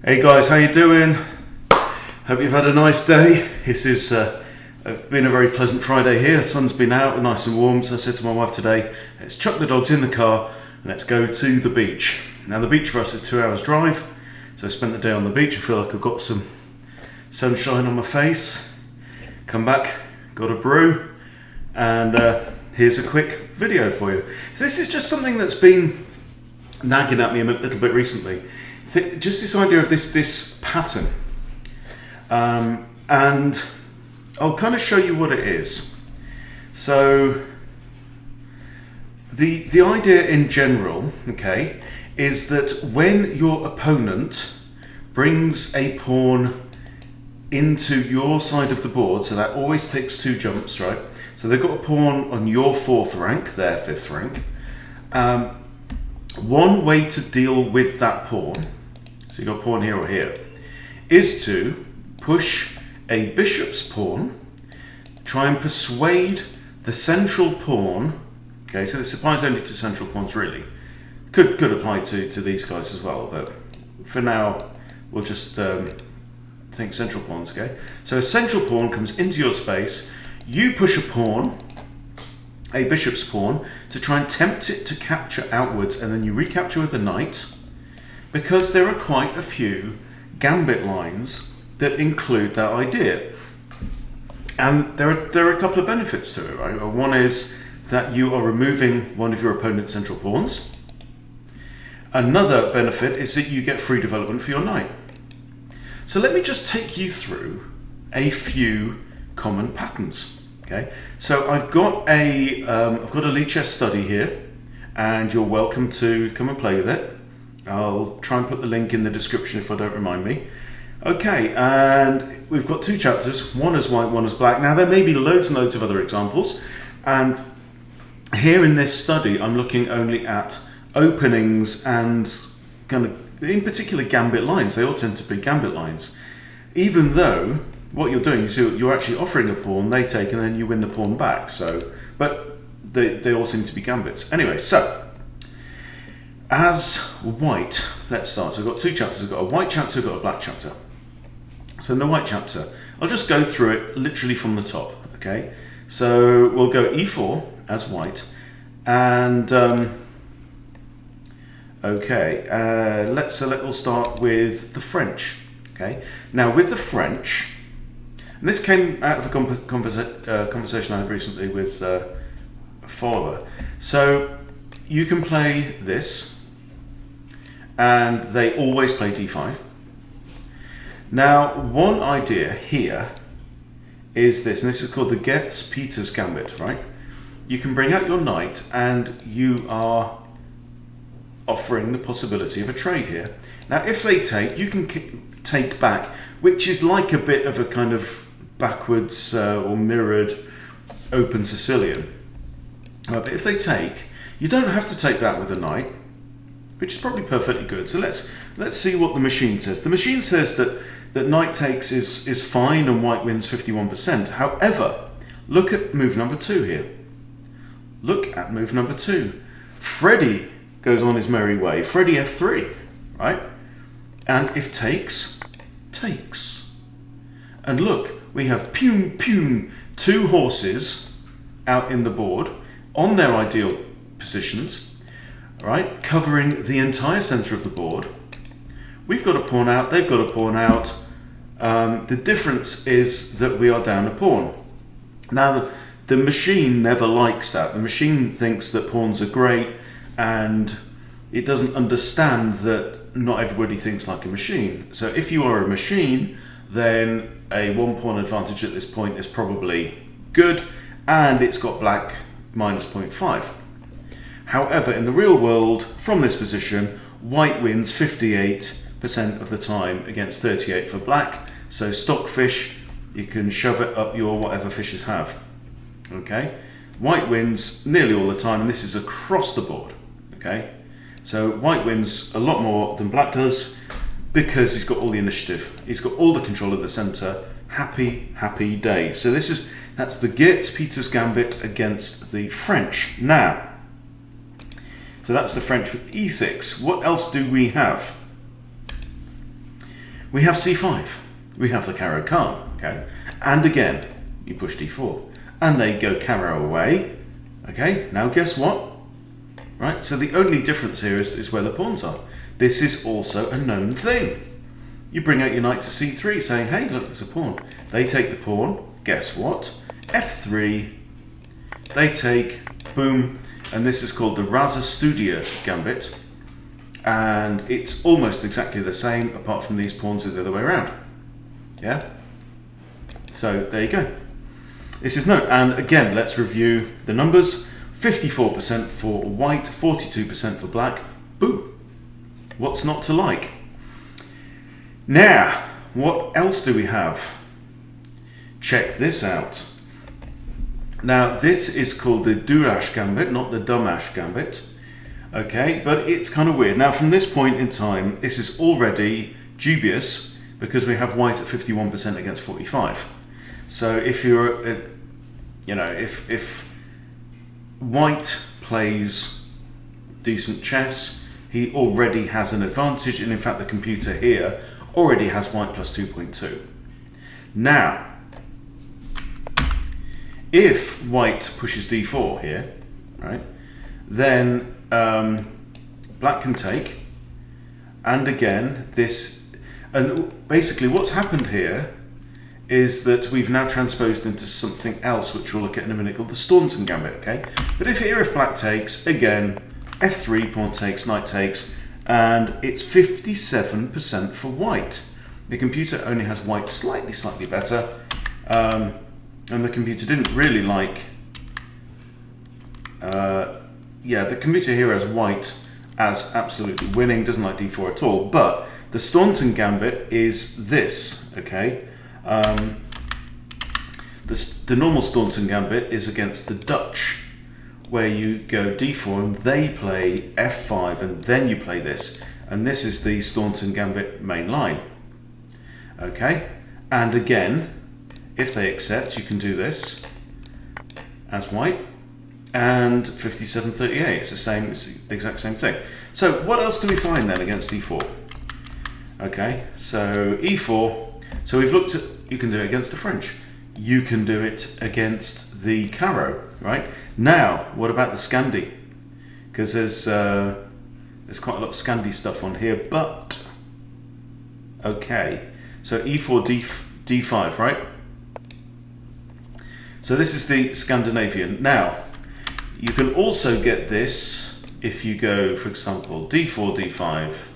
Hey guys, how you doing? Hope you've had a nice day. This is been a very pleasant Friday here. The sun's been out, nice and warm, so I said to my wife today, let's chuck the dogs in the car and let's go to the beach. Now the beach for us is 2 hours drive, so I spent the day on the beach. I feel like I've got some sunshine on my face. Come back, got a brew, and here's a quick video for you. So this is just something that's been nagging at me a little bit recently. Just this idea of this pattern, and I'll kind of show you what it is. So the idea in general, okay, is that when your opponent brings a pawn into your side of the board, so that always takes 2 jumps, right? So they've got a pawn on your 4th rank, their 5th rank. One way to deal with that pawn, so you've got a pawn here or here, is to push a bishop's pawn, try and persuade the central pawn. Okay, so this applies only to central pawns really. Could apply to these guys as well, but for now we'll just think central pawns, okay? So a central pawn comes into your space, you push a pawn, a bishop's pawn, to try and tempt it to capture outwards, and then you recapture with a knight, because there are quite a few gambit lines that include that idea. And there are a couple of benefits to it, right? One is that you are removing one of your opponent's central pawns. Another benefit is that you get free development for your knight. So let me just take you through a few common patterns. Okay, so I've got a Lichess study here, and you're welcome to come and play with it. I'll try and put the link in the description if I don't remind me. Okay, and we've got 2 chapters. One is white, one is black. Now there may be loads and loads of other examples, and here in this study I'm looking only at openings and kind of, in particular, gambit lines. They all tend to be gambit lines, even though what you're doing is you're actually offering a pawn, they take, and then you win the pawn back. So, but they all seem to be gambits. Anyway, so as white, let's start. So I've got 2 chapters. I've got a white chapter, I've got a black chapter. So in the white chapter, I'll just go through it literally from the top. Okay, so we'll go e4 as white, and we'll start with the French. Okay, now with the French. And this came out of a conversation I had recently with a follower. So you can play this, and they always play d5. Now, one idea here is this, and this is called the Getz Gambit, right? You can bring out your knight, and you are offering the possibility of a trade here. Now, if they take, you can take back, which is like a bit of a kind of backwards or mirrored open Sicilian. But if they take, you don't have to take that with a knight, which is probably perfectly good. So let's see what the machine says. The machine says that knight takes is fine and white wins 51%. However, look at move number 2 here. Look at move number 2. Freddie goes on his merry way. Freddie f3, right? And if takes, takes. And look, we have pum, 2 horses out in the board on their ideal positions, right, covering the entire center of the board. We've got a pawn out, they've got a pawn out. The difference is that we are down a pawn. Now, the machine never likes that. The machine thinks that pawns are great, and it doesn't understand that not everybody thinks like a machine. So if you are a machine, then a 1 pawn advantage at this point is probably good, and it's got black minus 0.5. However, in the real world, from this position, white wins 58% of the time against 38 for black. So stockfish, you can shove it up your whatever fishes have. Okay, white wins nearly all the time, and this is across the board. Okay, so white wins a lot more than black does, because he's got all the initiative, he's got all the control of the center. Happy day. So that's the Getz Gambit against the French. Now, so that's the French with e6. What else do we have? we have c5. We have the carro calm, okay? And again, you push d4. And they go carro away. Okay, now guess what? Right, so the only difference here is where the pawns are. This is also a known thing. You bring out your knight to c3 saying, hey, look, there's a pawn. They take the pawn, guess what? f3, they take, boom, and this is called the Raza Gambit. And it's almost exactly the same, apart from these pawns are the other way around. Yeah? So there you go. This is no, and again, let's review the numbers. 54% for white, 42% for black. Boom. What's not to like? Now, what else do we have? Check this out. Now, this is called the Durash Gambit, not the Durash Gambit. Okay, but it's kind of weird. Now, from this point in time, this is already dubious because we have white at 51% against 45. So if you're, if white plays decent chess, he already has an advantage, and in fact the computer here already has white plus 2.2. Now, if white pushes d4 here, right, then black can take, and again this, and basically what's happened here is that we've now transposed into something else, which we'll look at in a minute, called the Staunton Gambit, okay? But if black takes, again, f3, pawn takes, knight takes, and it's 57% for white. The computer only has white slightly better, and the computer didn't really like, the computer here has white as absolutely winning, doesn't like d4 at all, but the Staunton Gambit is this, okay? The normal Staunton Gambit is against the Dutch, where you go d4 and they play f5 and then you play this. And this is the Staunton Gambit main line. Okay, and again, if they accept, you can do this as white, and 57-38, it's the exact same thing. So what else do we find then against e4? Okay, so e4, so we've looked at, you can do it against the French. You can do it against the carro, right? Now, what about the Scandi? Because there's quite a lot of Scandi stuff on here, but okay. So e4, d5, right? So this is the Scandinavian. Now, you can also get this if you go, for example, d4, d5,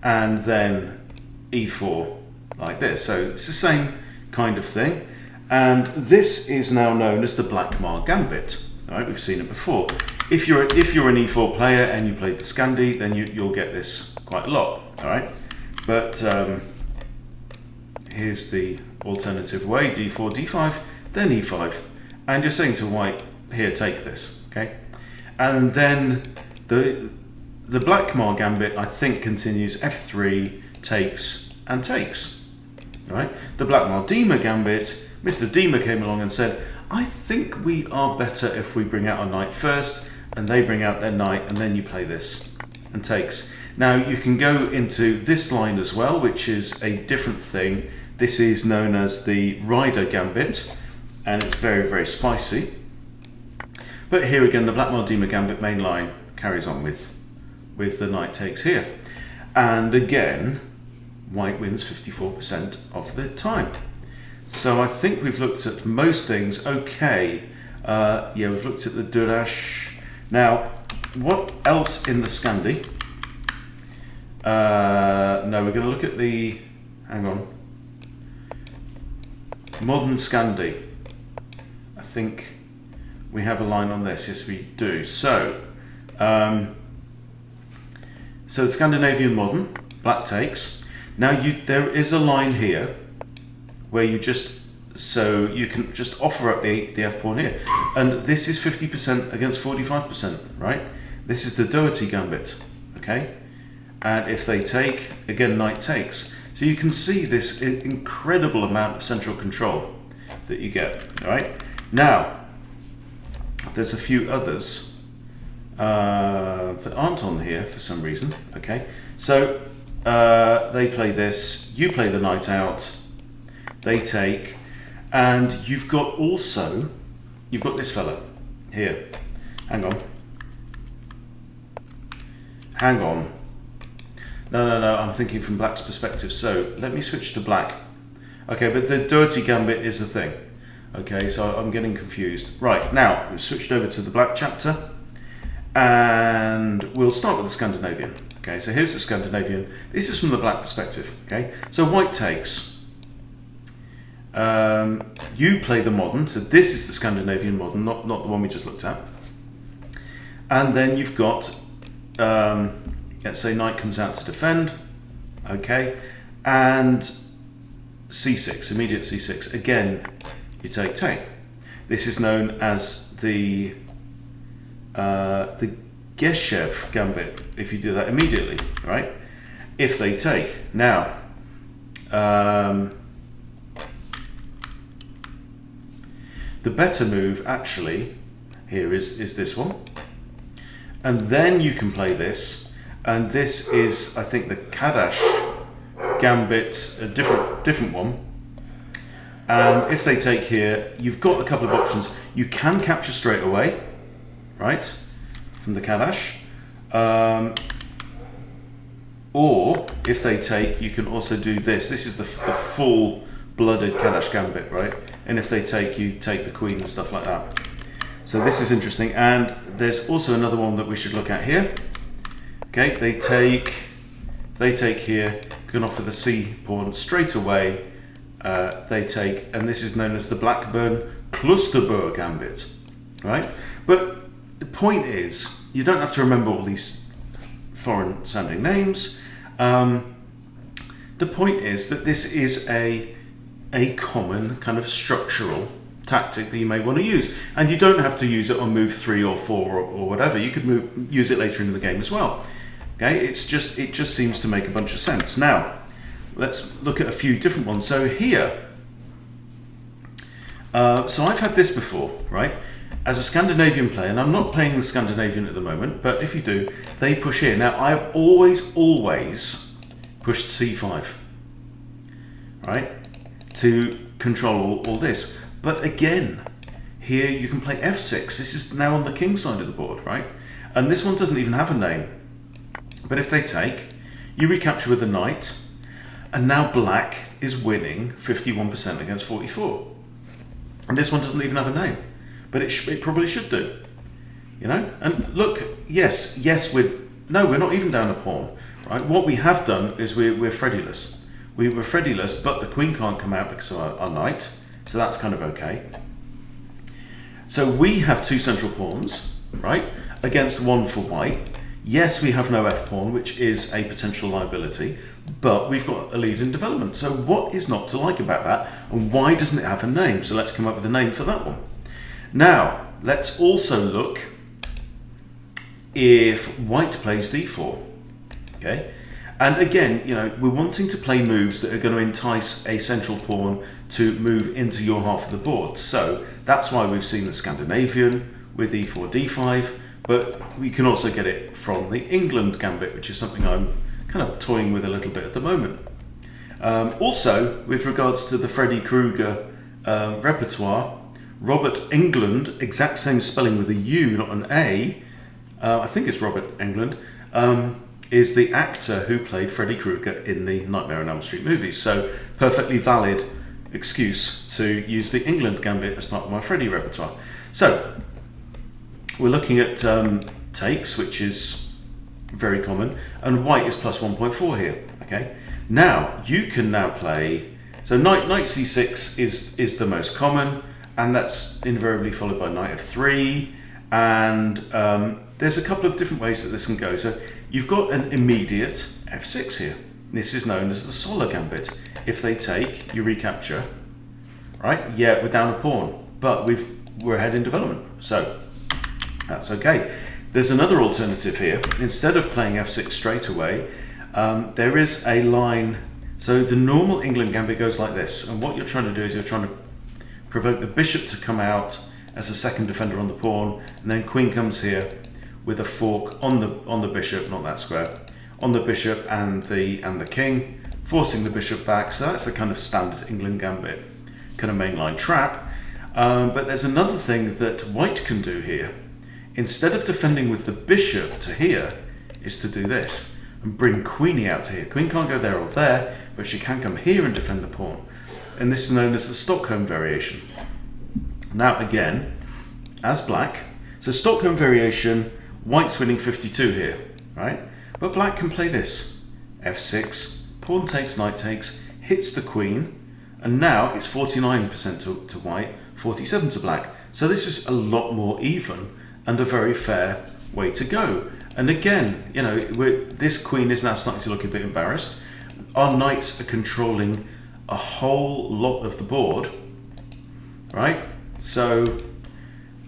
and then e4 like this. So it's the same kind of thing. And this is now known as the Blackmar Gambit. All right, we've seen it before. If you're an e4 player and you play the Scandi, then you'll get this quite a lot. All right, but here's the alternative way: d4, d5, then e5, and you're saying to white, here, take this. Okay, and then the Blackmar Gambit, I think, continues f3, takes and takes. All right, the Blackmar Dima Gambit. Mr. Dima came along and said, I think we are better if we bring out our knight first, and they bring out their knight, and then you play this, and takes. Now, you can go into this line as well, which is a different thing. This is known as the Rider Gambit, and it's very, very spicy. But here again, the Blackmar Dima Gambit main line carries on with the knight takes here. And again, white wins 54% of the time. So I think we've looked at most things. Okay, we've looked at the Durash. Now, what else in the Scandi? No, we're going to look at the, hang on, modern Scandi. I think we have a line on this. Yes, we do. So, so the Scandinavian modern, black takes. Now, there is a line here where you can just offer up the f pawn here, and this is 50% against 45%, right? This is the Doherty Gambit, okay? And if they take, again, knight takes. So you can see this incredible amount of central control that you get, all right? Now, there's a few others that aren't on here for some reason, okay? So they play this, you play the knight out, they take, and you've got this fella here. Hang on. No, I'm thinking from black's perspective. So let me switch to black. Okay, but the dirty gambit is the thing. Okay, so I'm getting confused. Right, now we've switched over to the black chapter, and we'll start with the Scandinavian. Okay, so here's the Scandinavian. This is from the black perspective. Okay, so white takes. You play the modern, so this is the Scandinavian modern, not the one we just looked at. And then you've got, let's say knight comes out to defend, okay, and c6, immediate c6. Again, you take. This is known as the Getz Gambit, if you do that immediately, right? If they take. Now, the better move actually here is this one. And then you can play this, and this is, I think, the Kalash Gambit, a different one. And if they take here, you've got a couple of options. You can capture straight away, right, from the Kalash. Or if they take, you can also do this. This is the full-blooded Kalash Gambit, right? And if they take, you take the queen and stuff like that. So this is interesting. And there's also another one that we should look at here. Okay, they take here, can offer the c pawn straight away. They take, and this is known as the Blackburn Clusterburg Gambit, right? But the point is, you don't have to remember all these foreign sounding names. The point is that this is a common kind of structural tactic that you may want to use, and you don't have to use it on move 3 or 4 or whatever. You could use it later in the game as well. Okay, it just seems to make a bunch of sense. Now, let's look at a few different ones. So here, so I've had this before, right? As a Scandinavian player, and I'm not playing the Scandinavian at the moment, but if you do, they push here. Now, I've always pushed c5, right, to control all this. But again, here you can play f6. This is now on the king side of the board, right? And this one doesn't even have a name. But if they take, you recapture with a knight, and now black is winning 51% against 44. And this one doesn't even have a name, but it probably should do, you know? And look, yes, we're not even down a pawn, right? What we have done is we're Freddyless. We were Freddyless, but the queen can't come out because of our knight, so that's kind of okay. So we have two central pawns, right, against one for white. Yes, we have no f-pawn, which is a potential liability, but we've got a lead in development. So what is not to like about that, and why doesn't it have a name? So let's come up with a name for that one. Now, let's also look if white plays d4, okay? And again, you know, we're wanting to play moves that are going to entice a central pawn to move into your half of the board. So that's why we've seen the Scandinavian with e4, d5, but we can also get it from the England Gambit, which is something I'm kind of toying with a little bit at the moment. Also, with regards to the Freddy Krueger repertoire, Robert Englund, exact same spelling with a U, not an A, I think it's Robert Englund, is the actor who played Freddy Krueger in the Nightmare on Elm Street movies. So, perfectly valid excuse to use the England Gambit as part of my Freddy repertoire. So, we're looking at takes, which is very common, and white is plus 1.4 here, okay? Now, you can now play, so knight c6 is the most common, and that's invariably followed by knight f3, and there's a couple of different ways that this can go. So you've got an immediate f6 here. This is known as the Solar Gambit. If they take, you recapture, right? Yeah, we're down a pawn, but we're ahead in development, so that's okay. There's another alternative here. Instead of playing f6 straight away, there is a line. So the normal England Gambit goes like this, and what you're trying to do is you're trying to provoke the bishop to come out as a second defender on the pawn, and then queen comes here with a fork on the bishop, not that square, on the bishop and the king, forcing the bishop back. So that's the kind of standard England gambit, kind of mainline trap. But there's another thing that white can do here. Instead of defending with the bishop to here, is to do this and bring queenie out to here. Queen can't go there or there, but she can come here and defend the pawn. And this is known as the Stockholm Variation. Now again, as black, so Stockholm Variation, white's winning 52 here, right? But black can play this. f6, pawn takes, knight takes, hits the queen, and now it's 49% to white, 47 to black. So this is a lot more even and a very fair way to go. And again, you know, this queen is now starting to look a bit embarrassed. Our knights are controlling a whole lot of the board, right? So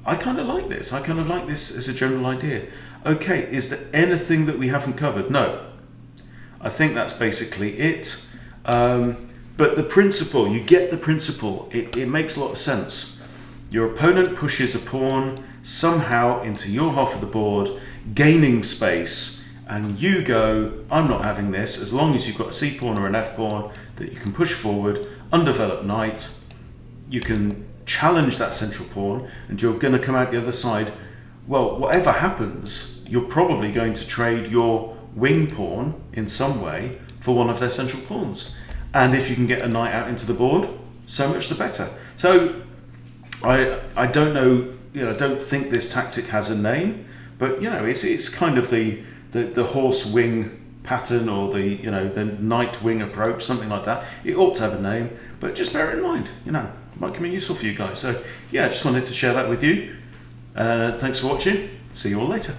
I kind of like this. I kind of like this as a general idea. Okay, is there anything that we haven't covered? No. I think that's basically it. But the principle, you get the principle. It makes a lot of sense. Your opponent pushes a pawn somehow into your half of the board, gaining space, and you go, I'm not having this, as long as you've got a C pawn or an F pawn that you can push forward, undeveloped knight, you can challenge that central pawn, and you're going to come out the other side. Well, whatever happens, you're probably going to trade your wing pawn in some way for one of their central pawns. And if you can get a knight out into the board, so much the better. So I don't know, you know, I don't think this tactic has a name, but you know, it's kind of the horse wing pattern, or the, you know, the knight wing approach, something like that. It ought to have a name, but just bear it in mind, you know, it might come in useful for you guys. So yeah, I just wanted to share that with you. Thanks for watching. See you all later.